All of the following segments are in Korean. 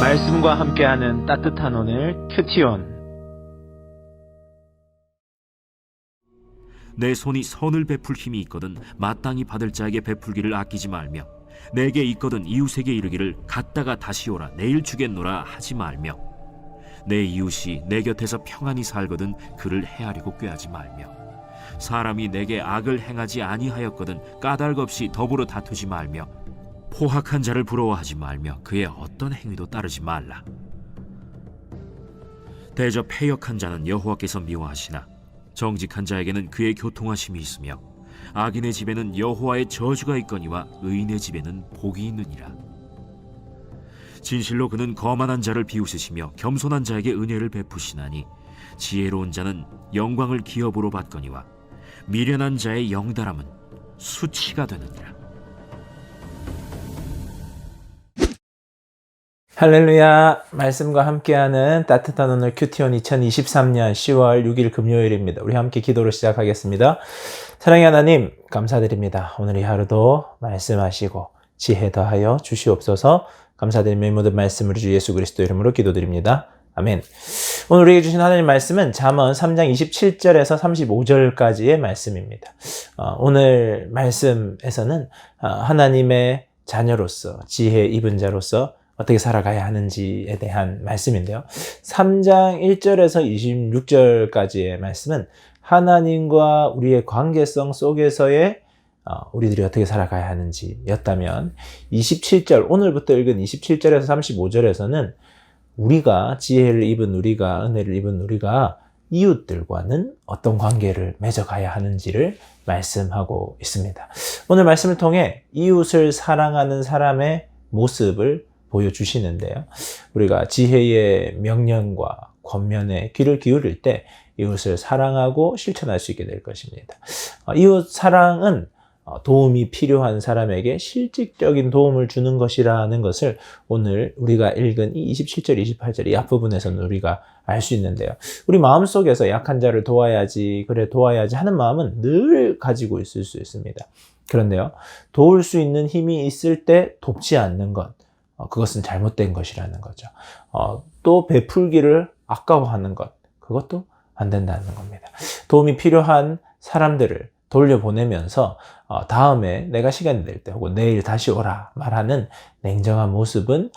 말씀과 함께하는 따뜻한 오늘 큐티온. 내 손이 선을 베풀 힘이 있거든 마땅히 받을 자에게 베풀기를 아끼지 말며 내게 있거든 이웃에게 이르기를 갔다가 다시 오라 내일 주겠노라 하지 말며 내 이웃이 내 곁에서 평안히 살거든 그를 헤아리고 꾀하지 말며 사람이 내게 악을 행하지 아니하였거든 까닭 없이 더불어 다투지 말며 포학한 자를 부러워하지 말며 그의 어떤 행위도 따르지 말라. 대저 패역한 자는 여호와께서 미워하시나 정직한 자에게는 그의 교통하심이 있으며 악인의 집에는 여호와의 저주가 있거니와 의인의 집에는 복이 있느니라. 진실로 그는 거만한 자를 비웃으시며 겸손한 자에게 은혜를 베푸시나니 지혜로운 자는 영광을 기업으로 받거니와 미련한 자의 영달함은 수치가 되느니라. 할렐루야. 말씀과 함께하는 따뜻한 오늘 큐티온 2023년 10월 6일 금요일입니다. 우리 함께 기도로 시작하겠습니다. 사랑의 하나님 감사드립니다. 오늘 이 하루도 말씀하시고 지혜 더하여 주시옵소서. 감사드리며 모든 말씀을 주 예수 그리스도 이름으로 기도드립니다. 아멘. 오늘 우리에게 주신 하나님 말씀은 잠언 3장 27절에서 35절까지의 말씀입니다. 오늘 말씀에서는 하나님의 자녀로서 지혜 입은 자로서 어떻게 살아가야 하는지에 대한 말씀인데요. 3장 1절에서 26절까지의 말씀은 하나님과 우리의 관계성 속에서의 우리들이 어떻게 살아가야 하는지였다면 27절, 오늘부터 읽은 27절에서 35절에서는 우리가 지혜를 입은 우리가, 은혜를 입은 우리가 이웃들과는 어떤 관계를 맺어가야 하는지를 말씀하고 있습니다. 오늘 말씀을 통해 이웃을 사랑하는 사람의 모습을 보여주시는데요. 우리가 지혜의 명령과 권면에 귀를 기울일 때 이웃을 사랑하고 실천할 수 있게 될 것입니다. 이웃 사랑은 도움이 필요한 사람에게 실질적인 도움을 주는 것이라는 것을 오늘 우리가 읽은 이 27절, 28절 이 앞부분에서는 우리가 알 수 있는데요. 우리 마음속에서 약한 자를 도와야지, 그래 도와야지 하는 마음은 늘 가지고 있을 수 있습니다. 그런데요, 도울 수 있는 힘이 있을 때 돕지 않는 것, 그것은 잘못된 것이라는 거죠. 또 베풀기를 아까워하는 것, 그것도 안 된다는 겁니다. 도움이 필요한 사람들을 돌려보내면서 다음에 내가 시간이 될 때 혹은 내일 다시 오라 말하는 냉정한 모습은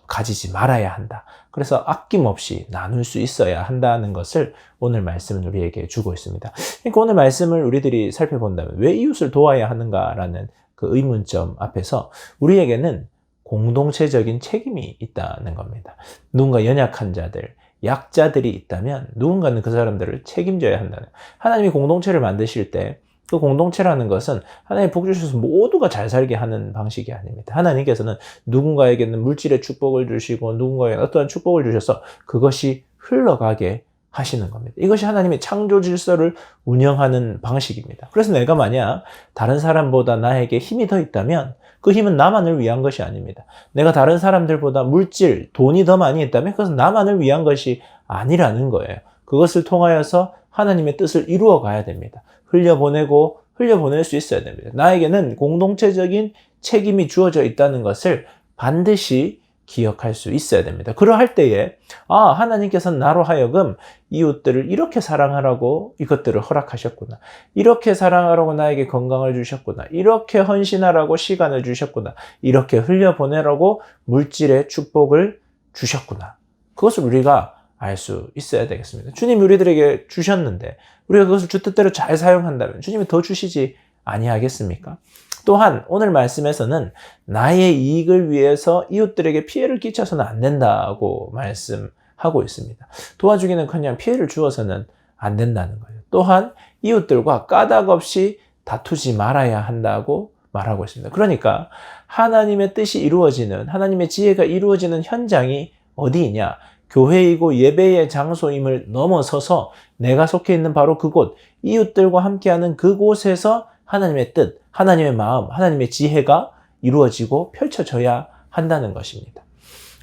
가지지 말아야 한다. 그래서 아낌없이 나눌 수 있어야 한다는 것을 오늘 말씀은 우리에게 주고 있습니다. 그러니까 오늘 말씀을 우리들이 살펴본다면 왜 이웃을 도와야 하는가라는 그 의문점 앞에서 우리에게는 공동체적인 책임이 있다는 겁니다. 누군가 연약한 자들, 약자들이 있다면 누군가는 그 사람들을 책임져야 한다는. 하나님이 공동체를 만드실 때 그 공동체라는 것은 하나님이 복 주셔서 모두가 잘 살게 하는 방식이 아닙니다. 하나님께서는 누군가에게는 물질의 축복을 주시고 누군가에게는 어떠한 축복을 주셔서 그것이 흘러가게 하시는 겁니다. 이것이 하나님의 창조 질서를 운영하는 방식입니다. 그래서 내가 만약 다른 사람보다 나에게 힘이 더 있다면 그 힘은 나만을 위한 것이 아닙니다. 내가 다른 사람들보다 물질, 돈이 더 많이 있다면 그것은 나만을 위한 것이 아니라는 거예요. 그것을 통하여서 하나님의 뜻을 이루어 가야 됩니다. 흘려보낼 수 있어야 됩니다. 나에게는 공동체적인 책임이 주어져 있다는 것을 반드시 기억할 수 있어야 됩니다. 그러할 때에 하나님께서는 나로 하여금 이웃들을 이렇게 사랑하라고 이것들을 허락하셨구나. 이렇게 사랑하라고 나에게 건강을 주셨구나. 이렇게 헌신하라고 시간을 주셨구나. 이렇게 흘려보내라고 물질의 축복을 주셨구나. 그것을 우리가 알 수 있어야 되겠습니다. 주님이 우리들에게 주셨는데 우리가 그것을 주 뜻대로 잘 사용한다면 주님이 더 주시지 아니하겠습니까? 또한 오늘 말씀에서는 나의 이익을 위해서 이웃들에게 피해를 끼쳐서는 안 된다고 말씀하고 있습니다. 도와주기는커녕 피해를 주어서는 안 된다는 거예요. 또한 이웃들과 까닭 없이 다투지 말아야 한다고 말하고 있습니다. 그러니까 하나님의 뜻이 이루어지는, 하나님의 지혜가 이루어지는 현장이 어디이냐? 교회이고 예배의 장소임을 넘어서서 내가 속해 있는 바로 그곳, 이웃들과 함께하는 그곳에서 하나님의 뜻, 하나님의 마음, 하나님의 지혜가 이루어지고 펼쳐져야 한다는 것입니다.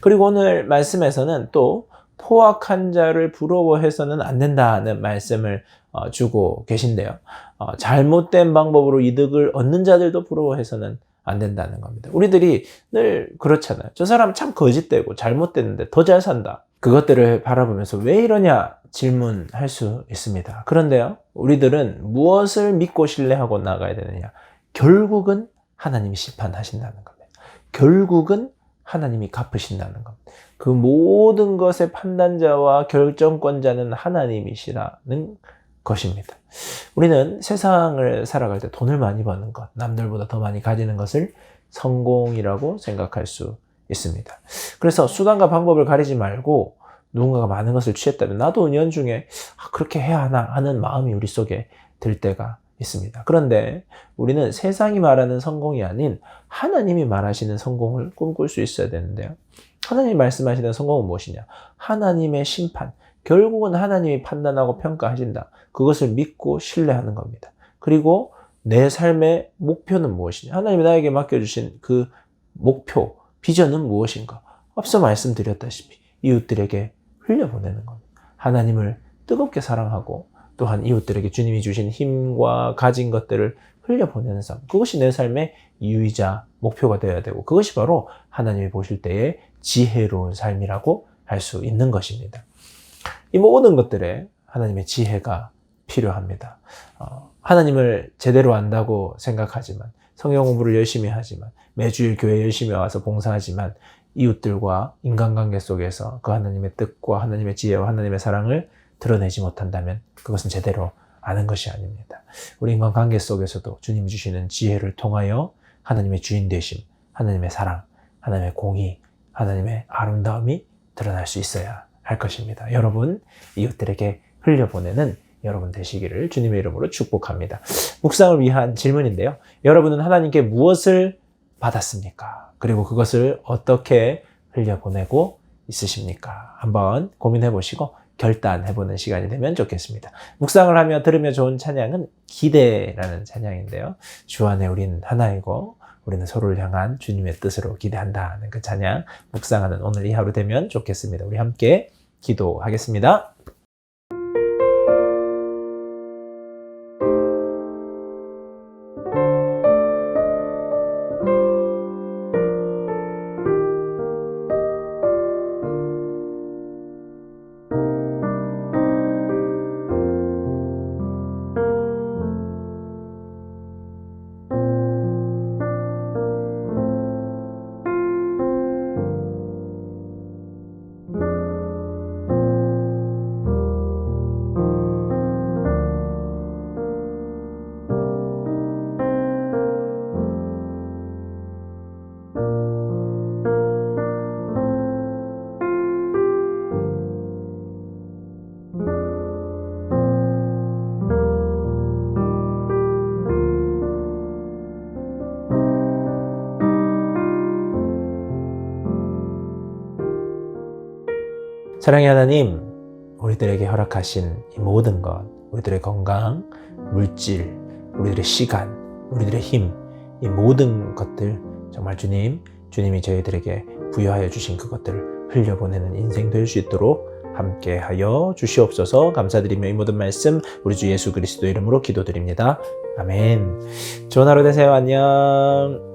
그리고 오늘 말씀에서는 또 포악한 자를 부러워해서는 안 된다는 말씀을 주고 계신데요. 잘못된 방법으로 이득을 얻는 자들도 부러워해서는 안 된다는 겁니다. 우리들이 늘 그렇잖아요. 저 사람 참 거짓되고 잘못됐는데 더 잘 산다. 그것들을 바라보면서 왜 이러냐 질문할 수 있습니다. 그런데요, 우리들은 무엇을 믿고 신뢰하고 나가야 되느냐? 결국은 하나님이 심판하신다는 겁니다. 결국은 하나님이 갚으신다는 겁니다. 그 모든 것의 판단자와 결정권자는 하나님이시라는 것입니다. 우리는 세상을 살아갈 때 돈을 많이 버는 것, 남들보다 더 많이 가지는 것을 성공이라고 생각할 수 있습니다. 그래서 수단과 방법을 가리지 말고 누군가가 많은 것을 취했다면 나도 은연중에 그렇게 해야 하나 하는 마음이 우리 속에 들 때가 있습니다. 그런데 우리는 세상이 말하는 성공이 아닌 하나님이 말하시는 성공을 꿈꿀 수 있어야 되는데요. 하나님이 말씀하시는 성공은 무엇이냐? 하나님의 심판. 결국은 하나님이 판단하고 평가하신다. 그것을 믿고 신뢰하는 겁니다. 그리고 내 삶의 목표는 무엇이냐? 하나님이 나에게 맡겨주신 그 목표, 비전은 무엇인가? 앞서 말씀드렸다시피 이웃들에게 흘려보내는 겁니다. 하나님을 뜨겁게 사랑하고 또한 이웃들에게 주님이 주신 힘과 가진 것들을 흘려보내는 삶. 그것이 내 삶의 이유이자 목표가 되어야 되고 그것이 바로 하나님이 보실 때의 지혜로운 삶이라고 할 수 있는 것입니다. 이 모든 것들에 하나님의 지혜가 필요합니다. 하나님을 제대로 안다고 생각하지만 성경 공부를 열심히 하지만 매주일 교회 열심히 와서 봉사하지만 이웃들과 인간관계 속에서 그 하나님의 뜻과 하나님의 지혜와 하나님의 사랑을 드러내지 못한다면 그것은 제대로 아는 것이 아닙니다. 우리 인간관계 속에서도 주님이 주시는 지혜를 통하여 하나님의 주인 되심, 하나님의 사랑, 하나님의 공의, 하나님의 아름다움이 드러날 수 있어야 할 것입니다. 여러분, 이웃들에게 흘려보내는 여러분 되시기를 주님의 이름으로 축복합니다. 묵상을 위한 질문인데요. 여러분은 하나님께 무엇을 받았습니까? 그리고 그것을 어떻게 흘려보내고 있으십니까? 한번 고민해 보시고 결단해 보는 시간이 되면 좋겠습니다. 묵상을 하며 들으며 좋은 찬양은 기대라는 찬양인데요. 주 안에 우리는 하나이고 우리는 서로를 향한 주님의 뜻으로 기대한다는 그 찬양 묵상하는 오늘 이 하루 되면 좋겠습니다. 우리 함께 기도하겠습니다. 사랑의 하나님, 우리들에게 허락하신 이 모든 것, 우리들의 건강, 물질, 우리들의 시간, 우리들의 힘, 이 모든 것들 정말 주님이 저희들에게 부여하여 주신 그것들을 흘려보내는 인생 될 수 있도록 함께하여 주시옵소서. 감사드리며 이 모든 말씀 우리 주 예수 그리스도 이름으로 기도드립니다. 아멘. 좋은 하루 되세요. 안녕.